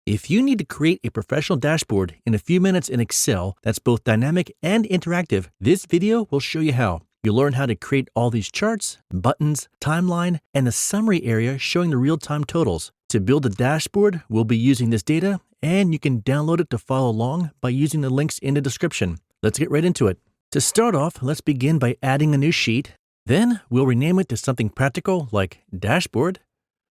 If you need to create a professional dashboard in a few minutes in Excel that's both dynamic and interactive, this video will show you how. You'll learn how to create all these charts, buttons, timeline, and the summary area showing the real-time totals. To build a dashboard, we'll be using this data, and you can download it to follow along by using the links in the description. Let's get right into it. To start off, let's begin by adding a new sheet. Then we'll rename it to something practical like dashboard.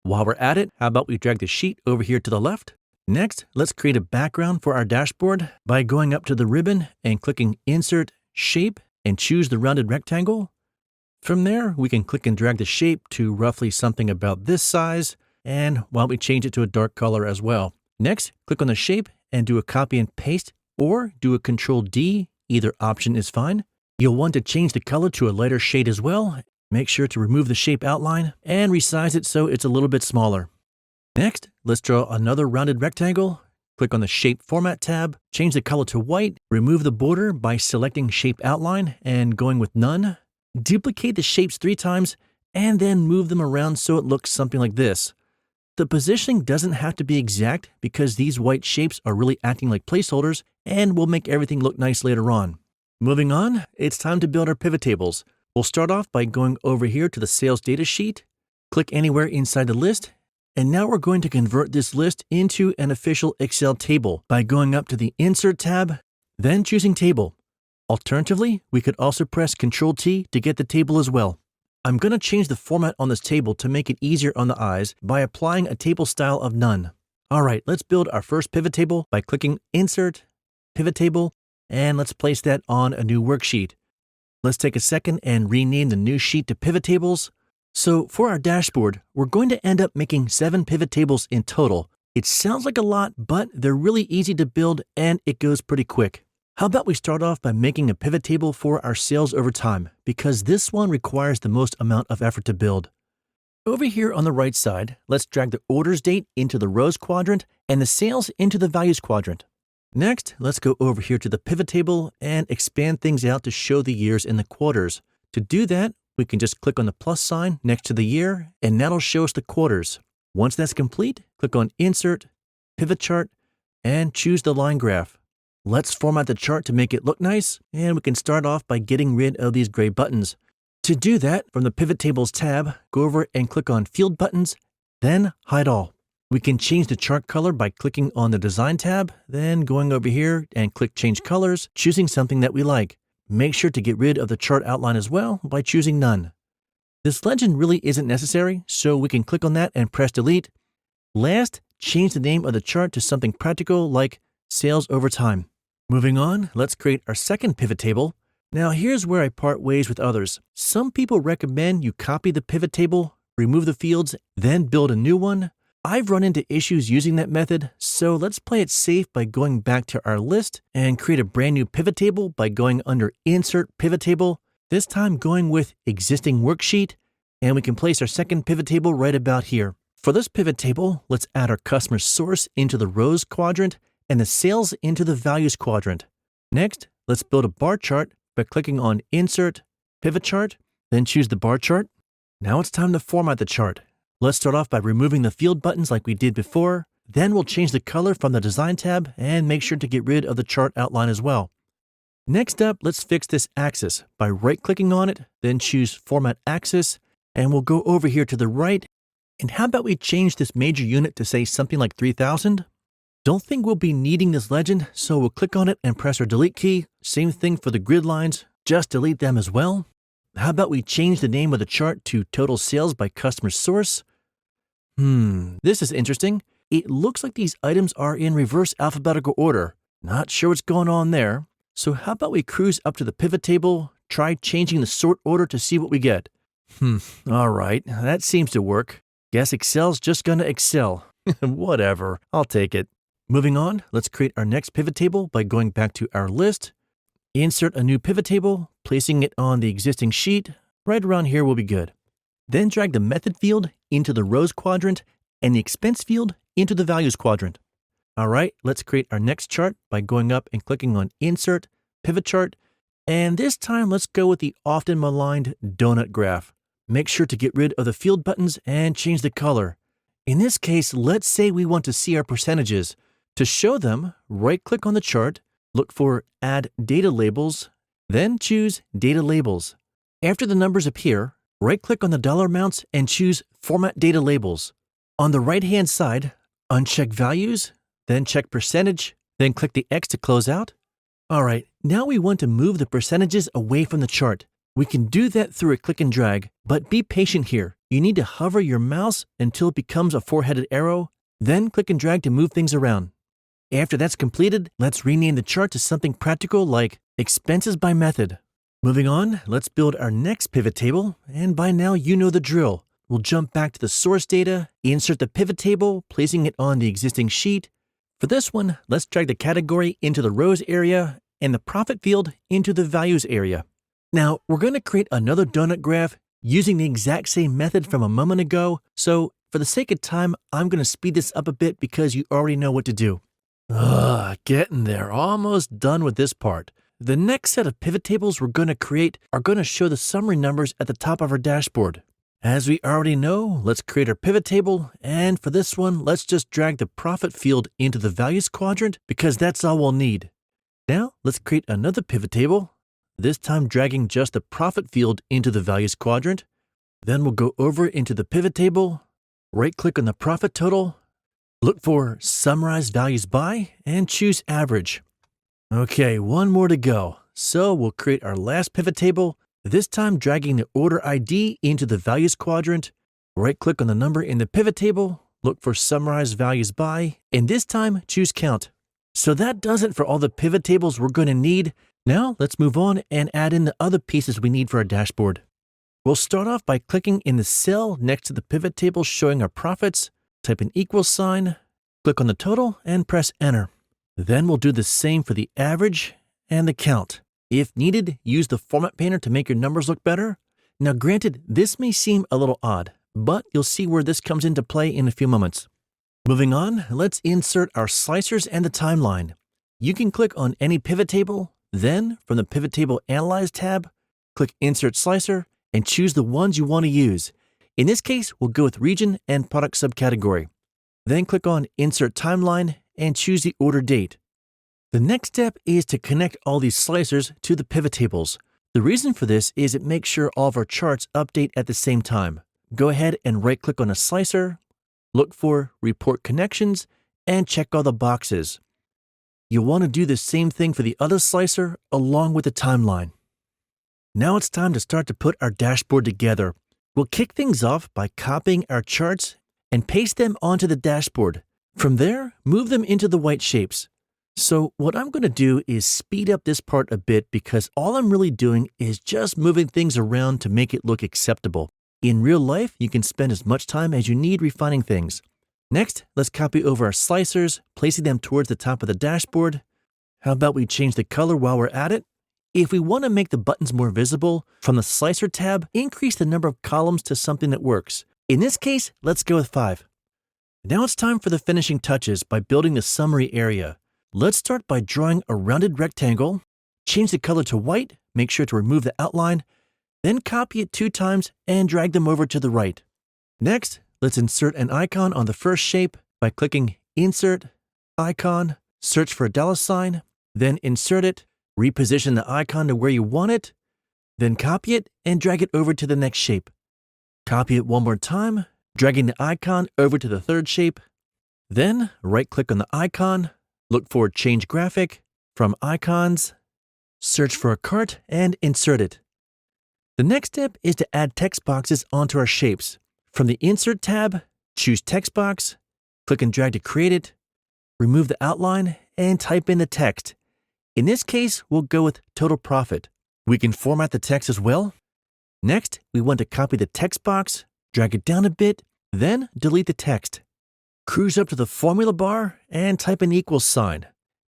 While we're at it, how about we drag the sheet over here to the left? Next, let's create a background for our dashboard by going up to the ribbon and clicking Insert, Shape, and choose the rounded rectangle. From there, we can click and drag the shape to roughly something about this size, and while we change it to a dark color as well. Next, click on the shape and do a copy and paste, or do a Control D, either option is fine. You'll want to change the color to a lighter shade as well. Make sure to remove the shape outline and resize it so it's a little bit smaller. Next, let's draw another rounded rectangle. Click on the Shape Format tab, change the color to white, remove the border by selecting Shape Outline and going with None. Duplicate the shapes 3 times and then move them around so it looks something like this. The positioning doesn't have to be exact because these white shapes are really acting like placeholders and will make everything look nice later on. Moving on, it's time to build our pivot tables. We'll start off by going over here to the sales data sheet, click anywhere inside the list, and now we're going to convert this list into an official Excel table by going up to the Insert tab, then choosing Table. Alternatively, we could also press Control T to get the table as well. I'm going to change the format on this table to make it easier on the eyes by applying a table style of None. All right, let's build our first pivot table by clicking Insert, Pivot Table, and let's place that on a new worksheet. Let's take a second and rename the new sheet to Pivot Tables. So for our dashboard, we're going to end up making 7 pivot tables in total. It sounds like a lot, but they're really easy to build and it goes pretty quick. How about we start off by making a pivot table for our sales over time, because this one requires the most amount of effort to build. Over here on the right side, let's drag the orders date into the rows quadrant and the sales into the values quadrant. Next, let's go over here to the pivot table and expand things out to show the years in the quarters. To do that, we can just click on the plus sign next to the year, and that'll show us the quarters. Once that's complete, click on Insert, Pivot Chart, and choose the line graph. Let's format the chart to make it look nice, and we can start off by getting rid of these gray buttons. To do that, from the Pivot Tables tab, go over and click on Field Buttons, then Hide All. We can change the chart color by clicking on the Design tab, then going over here and click Change Colors, choosing something that we like. Make sure to get rid of the chart outline as well by choosing None. This legend really isn't necessary, so we can click on that and press Delete. Last, change the name of the chart to something practical like Sales Over Time. Moving on, let's create our second pivot table. Now here's where I part ways with others. Some people recommend you copy the pivot table, remove the fields, then build a new one. I've run into issues using that method, so let's play it safe by going back to our list and create a brand new pivot table by going under Insert Pivot Table, this time going with Existing Worksheet, and we can place our second pivot table right about here. For this pivot table, let's add our customer source into the rows quadrant and the sales into the values quadrant. Next, let's build a bar chart by clicking on Insert, Pivot Chart, then choose the bar chart. Now it's time to format the chart. Let's start off by removing the field buttons like we did before. Then we'll change the color from the Design tab and make sure to get rid of the chart outline as well. Next up, let's fix this axis by right-clicking on it, then choose Format Axis, and we'll go over here to the right. And how about we change this major unit to say something like 3000? Don't think we'll be needing this legend, so we'll click on it and press our Delete key. Same thing for the grid lines, just delete them as well. How about we change the name of the chart to Total Sales by Customer Source? This is interesting. It looks like these items are in reverse alphabetical order. Not sure what's going on there. So how about we cruise up to the pivot table, try changing the sort order to see what we get. All right, that seems to work. Guess Excel's just gonna excel. Whatever, I'll take it. Moving on, let's create our next pivot table by going back to our list. Insert a new pivot table, placing it on the existing sheet. Right around here will be good. Then drag the Method field into the Rows quadrant and the Expense field into the Values quadrant. All right, let's create our next chart by going up and clicking on Insert, Pivot Chart, and this time let's go with the often maligned donut graph. Make sure to get rid of the field buttons and change the color. In this case, let's say we want to see our percentages. To show them, right-click on the chart, look for Add Data Labels, then choose Data Labels. After the numbers appear, right-click on the dollar amounts and choose Format Data Labels. On the right-hand side, uncheck Values, then check Percentage, then click the X to close out. Alright, now we want to move the percentages away from the chart. We can do that through a click and drag, but be patient here. You need to hover your mouse until it becomes a four-headed arrow, then click and drag to move things around. After that's completed, let's rename the chart to something practical like Expenses by Method. Moving on, let's build our next pivot table, and by now you know the drill. We'll jump back to the source data, insert the pivot table, placing it on the existing sheet. For this one, let's drag the category into the rows area and the profit field into the values area. Now, we're going to create another donut graph using the exact same method from a moment ago, so for the sake of time, I'm going to speed this up a bit because you already know what to do. Getting there, almost done with this part. The next set of pivot tables we're going to create are going to show the summary numbers at the top of our dashboard. As we already know, let's create our pivot table, and for this one, let's just drag the profit field into the values quadrant because that's all we'll need. Now, let's create another pivot table, this time dragging just the profit field into the values quadrant. Then we'll go over into the pivot table, right-click on the profit total, look for Summarize Values By, and choose Average. Okay, one more to go. So we'll create our last pivot table, this time dragging the order ID into the values quadrant. Right-click on the number in the pivot table, look for Summarize Values By, and this time choose Count. So that does it for all the pivot tables we're going to need. Now let's move on and add in the other pieces we need for our dashboard. We'll start off by clicking in the cell next to the pivot table showing our profits, type an equal sign, click on the total, and press Enter. Then we'll do the same for the average and the count. If needed, use the Format Painter to make your numbers look better. Now granted, this may seem a little odd, but you'll see where this comes into play in a few moments. Moving on, let's insert our slicers and the timeline. You can click on any pivot table, then from the Pivot Table Analyze tab, click Insert Slicer and choose the ones you want to use. In this case, we'll go with Region and Product Subcategory. Then click on Insert Timeline and choose the order date. The next step is to connect all these slicers to the pivot tables. The reason for this is it makes sure all of our charts update at the same time. Go ahead and right-click on a slicer, look for Report Connections, and check all the boxes. You'll want to do the same thing for the other slicer along with the timeline. Now it's time to start to put our dashboard together. We'll kick things off by copying our charts and paste them onto the dashboard. From there, move them into the white shapes. So what I'm going to do is speed up this part a bit because all I'm really doing is just moving things around to make it look acceptable. In real life, you can spend as much time as you need refining things. Next, let's copy over our slicers, placing them towards the top of the dashboard. How about we change the color while we're at it? If we want to make the buttons more visible, from the Slicer tab, increase the number of columns to something that works. In this case, let's go with 5. Now it's time for the finishing touches by building the summary area. Let's start by drawing a rounded rectangle, change the color to white, make sure to remove the outline, then copy it 2 times and drag them over to the right. Next, let's insert an icon on the first shape by clicking Insert, Icon, search for a $sign, then insert it, reposition the icon to where you want it, then copy it and drag it over to the next shape. Copy it one more time, dragging the icon over to the third shape. Then right-click on the icon, look for Change Graphic, from Icons, search for a cart and insert it. The next step is to add text boxes onto our shapes. From the Insert tab, choose Text Box, click and drag to create it, remove the outline, and type in the text. In this case, we'll go with Total Profit. We can format the text as well. Next, we want to copy the text box, drag it down a bit, then delete the text. Cruise up to the formula bar and type an equals sign.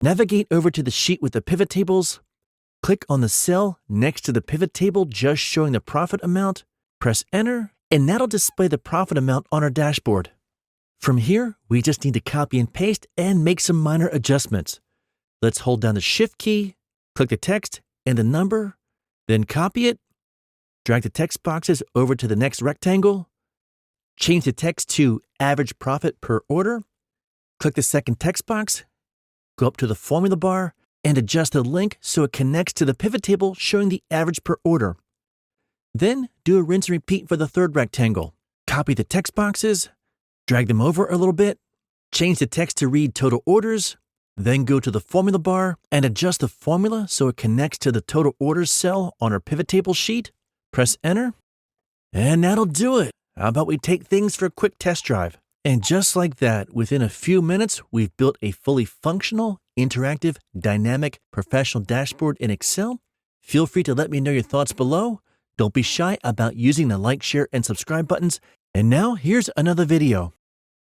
Navigate over to the sheet with the pivot tables. Click on the cell next to the pivot table just showing the profit amount, press Enter, and that'll display the profit amount on our dashboard. From here, we just need to copy and paste and make some minor adjustments. Let's hold down the Shift key, click the text and the number, then copy it, drag the text boxes over to the next rectangle, change the text to average profit per order, click the second text box, go up to the formula bar, and adjust the link so it connects to the pivot table showing the average per order. Then do a rinse and repeat for the third rectangle. Copy the text boxes, drag them over a little bit, change the text to read total orders, then go to the formula bar and adjust the formula so it connects to the total orders cell on our pivot table sheet. Press enter, and that'll do it. How about we take things for a quick test drive? And just like that, within a few minutes, we've built a fully functional, interactive, dynamic, professional dashboard in Excel. Feel free to let me know your thoughts below. Don't be shy about using the like, share, and subscribe buttons. And now here's another video.